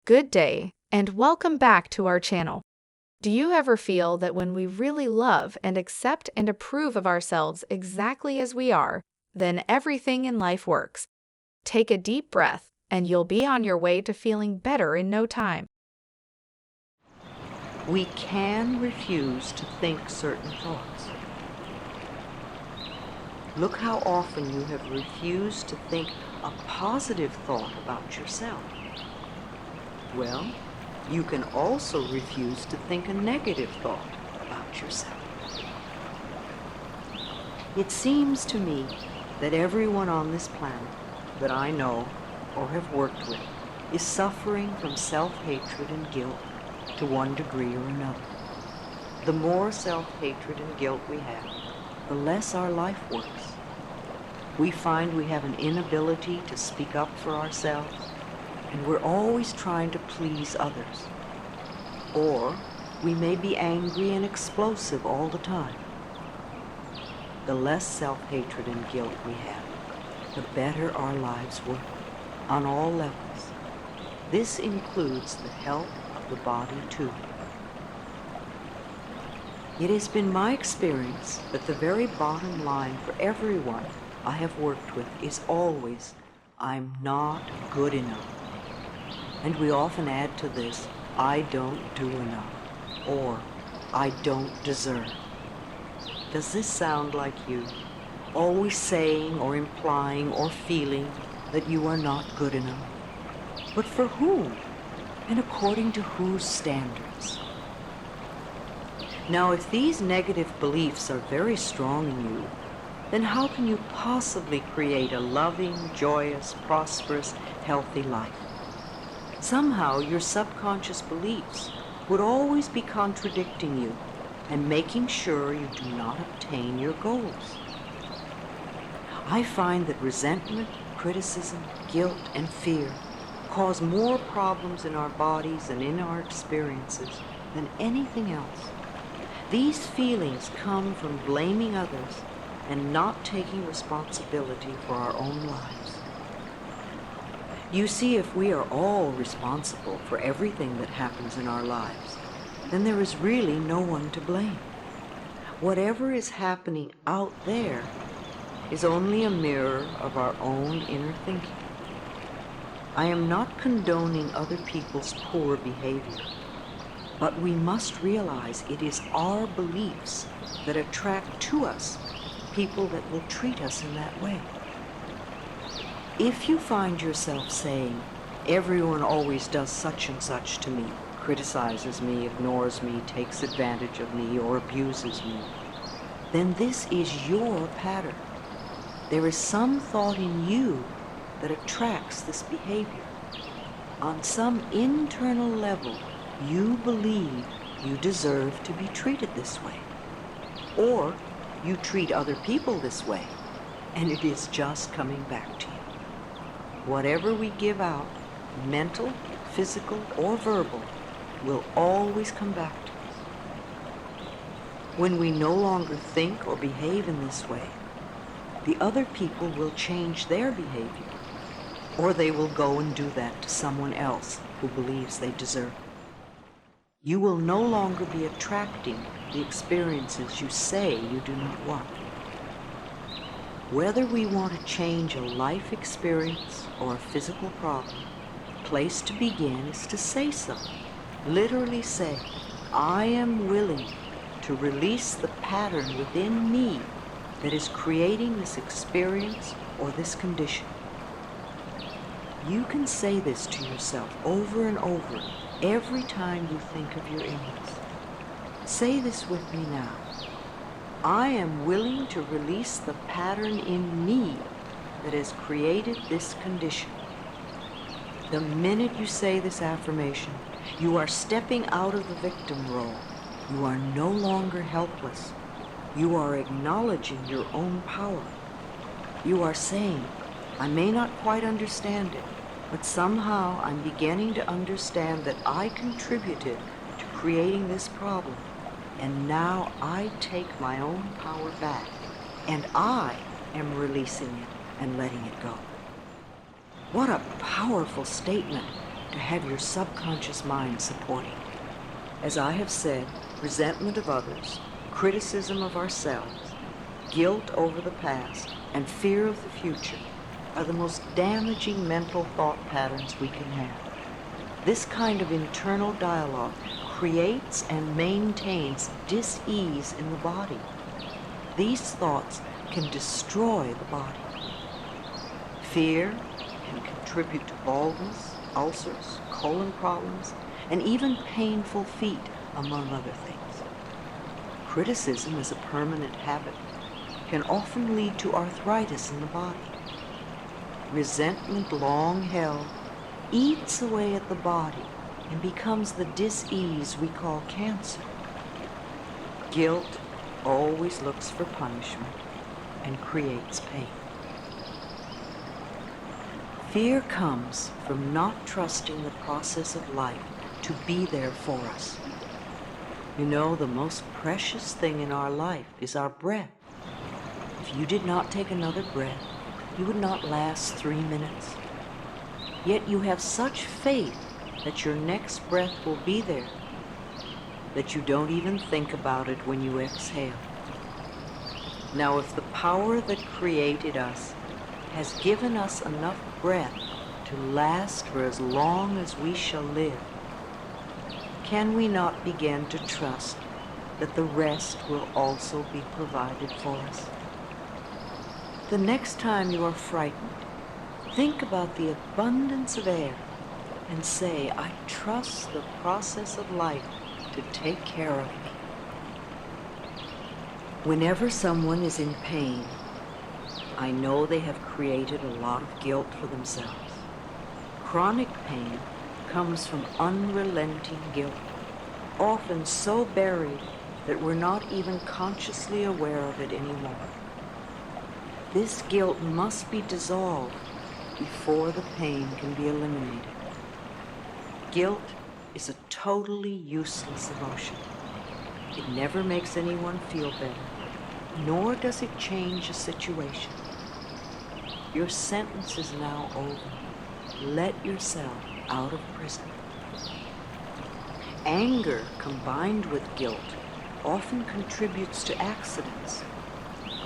Good day, and welcome back to our channel. Do you ever feel that when we really love and accept and approve of ourselves exactly as we are, then everything in life works? Take a deep breath, and you'll be on your way to feeling better in no time. We can refuse to think certain thoughts. Look how often you have refused to think a positive thought about yourself. Well, you can also refuse to think a negative thought about yourself. It seems to me that everyone on this planet that I know or have worked with is suffering from self-hatred and guilt to one degree or another. The more self-hatred and guilt we have, the less our life works. We find we have an inability to speak up for ourselves, and we're always trying to please others. Or we may be angry and explosive all the time. The less self-hatred and guilt we have, the better our lives work on all levels. This includes the health of the body too. It has been my experience that the very bottom line for everyone I have worked with is always, I'm not good enough. And we often add to this, I don't do enough, or I don't deserve. Does this sound like you? Always saying or implying or feeling that you are not good enough. But for whom? And according to whose standards? Now, if these negative beliefs are very strong in you, then how can you possibly create a loving, joyous, prosperous, healthy life? Somehow your subconscious beliefs would always be contradicting you and making sure you do not obtain your goals. I find that resentment, criticism, guilt, and fear cause more problems in our bodies and in our experiences than anything else. These feelings come from blaming others and not taking responsibility for our own lives. You see, if we are all responsible for everything that happens in our lives, then there is really no one to blame. Whatever is happening out there is only a mirror of our own inner thinking. I am not condoning other people's poor behavior, but we must realize it is our beliefs that attract to us people that will treat us in that way. If you find yourself saying, everyone always does such and such to me, criticizes me, ignores me, takes advantage of me, or abuses me, then this is your pattern. There is some thought in you that attracts this behavior. On some internal level, you believe you deserve to be treated this way. Or you treat other people this way, and it is just coming back to you. Whatever we give out, mental, physical, or verbal, will always come back to us. When we no longer think or behave in this way, the other people will change their behavior, or they will go and do that to someone else who believes they deserve it. You will no longer be attracting the experiences you say you do not want. Whether we want to change a life experience or a physical problem, the place to begin is to say so. Literally say, I am willing to release the pattern within me that is creating this experience or this condition. You can say this to yourself over and over every time you think of your illness. Say this with me now. I am willing to release the pattern in me that has created this condition. The minute you say this affirmation, you are stepping out of the victim role. You are no longer helpless. You are acknowledging your own power. You are saying, I may not quite understand it, but somehow I'm beginning to understand that I contributed to creating this problem. And now I take my own power back, and I am releasing it and letting it go. What a powerful statement to have your subconscious mind supporting. As I have said, resentment of others, criticism of ourselves, guilt over the past, and fear of the future are the most damaging mental thought patterns we can have. This kind of internal dialogue creates and maintains dis-ease in the body. These thoughts can destroy the body. Fear can contribute to baldness, ulcers, colon problems, and even painful feet, among other things. Criticism as a permanent habit can often lead to arthritis in the body. Resentment long held eats away at the body and becomes the dis-ease we call cancer. Guilt always looks for punishment and creates pain. Fear comes from not trusting the process of life to be there for us. You know, the most precious thing in our life is our breath. If you did not take another breath, you would not last 3 minutes. Yet you have such faith that your next breath will be there, that you don't even think about it when you exhale. Now, if the power that created us has given us enough breath to last for as long as we shall live, can we not begin to trust that the rest will also be provided for us? The next time you are frightened, think about the abundance of air and say, I trust the process of life to take care of me. Whenever someone is in pain, I know they have created a lot of guilt for themselves. Chronic pain comes from unrelenting guilt, often so buried that we're not even consciously aware of it anymore. This guilt must be dissolved before the pain can be eliminated. Guilt is a totally useless emotion. It never makes anyone feel better, nor does it change a situation. Your sentence is now over. Let yourself out of prison. Anger combined with guilt often contributes to accidents.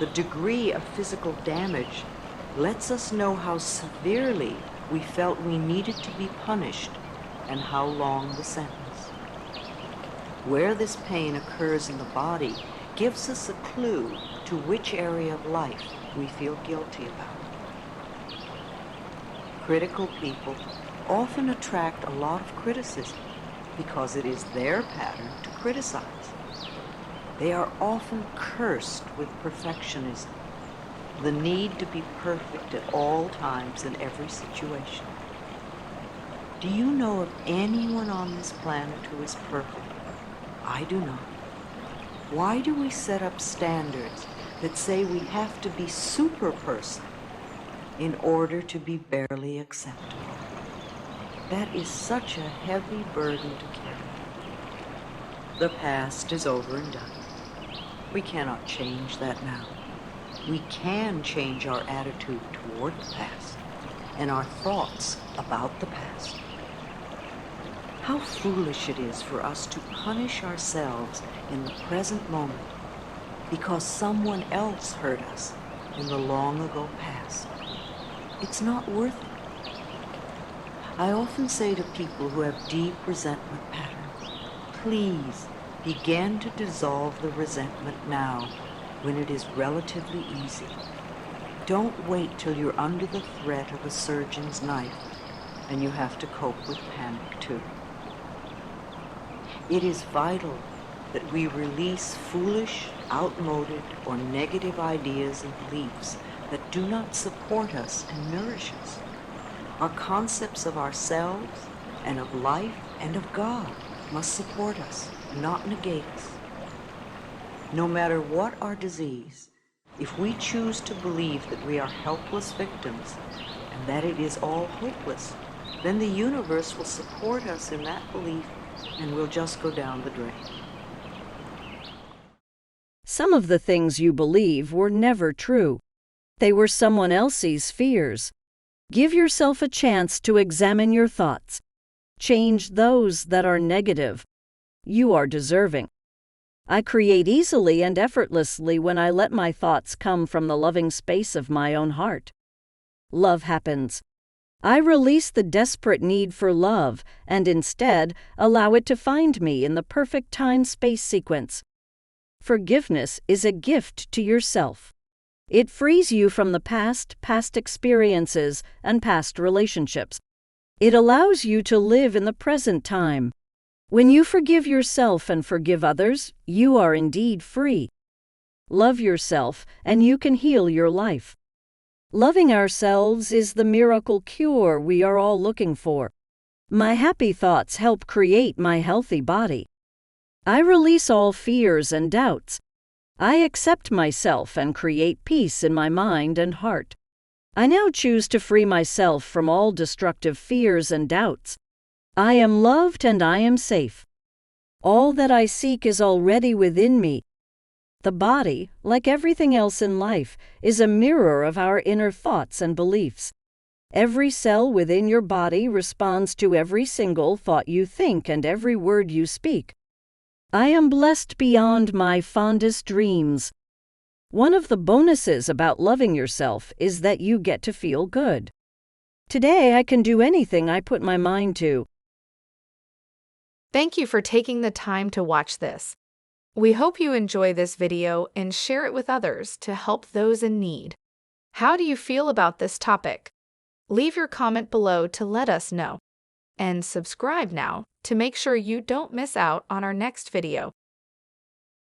The degree of physical damage lets us know how severely we felt we needed to be punished and how long the sentence. Where this pain occurs in the body gives us a clue to which area of life we feel guilty about. Critical people often attract a lot of criticism because it is their pattern to criticize. They are often cursed with perfectionism, the need to be perfect at all times in every situation. Do you know of anyone on this planet who is perfect? I do not. Why do we set up standards that say we have to be super person in order to be barely acceptable? That is such a heavy burden to carry. The past is over and done. We cannot change that now. We can change our attitude toward the past and our thoughts about the past. How foolish it is for us to punish ourselves in the present moment because someone else hurt us in the long ago past. It's not worth it. I often say to people who have deep resentment patterns, please begin to dissolve the resentment now when it is relatively easy. Don't wait till you're under the threat of a surgeon's knife and you have to cope with panic too. It is vital that we release foolish, outmoded, or negative ideas and beliefs that do not support us and nourish us. Our concepts of ourselves and of life and of God must support us, not negate us. No matter what our disease, if we choose to believe that we are helpless victims and that it is all hopeless, then the universe will support us in that belief and we'll just go down the drain. Some of the things you believe were never true. They were someone else's fears. Give yourself a chance to examine your thoughts. Change those that are negative. You are deserving. I create easily and effortlessly when I let my thoughts come from the loving space of my own heart. Love happens. I release the desperate need for love and instead allow it to find me in the perfect time-space sequence. Forgiveness is a gift to yourself. It frees you from the past experiences, and past relationships. It allows you to live in the present time. When you forgive yourself and forgive others, you are indeed free. Love yourself, and you can heal your life. Loving ourselves is the miracle cure we are all looking for. My happy thoughts help create my healthy body. I release all fears and doubts. I accept myself and create peace in my mind and heart. I now choose to free myself from all destructive fears and doubts. I am loved and I am safe. All that I seek is already within me. The body, like everything else in life, is a mirror of our inner thoughts and beliefs. Every cell within your body responds to every single thought you think and every word you speak. I am blessed beyond my fondest dreams. One of the bonuses about loving yourself is that you get to feel good. Today I can do anything I put my mind to. Thank you for taking the time to watch this. We hope you enjoy this video and share it with others to help those in need. How do you feel about this topic? Leave your comment below to let us know. And subscribe now to make sure you don't miss out on our next video.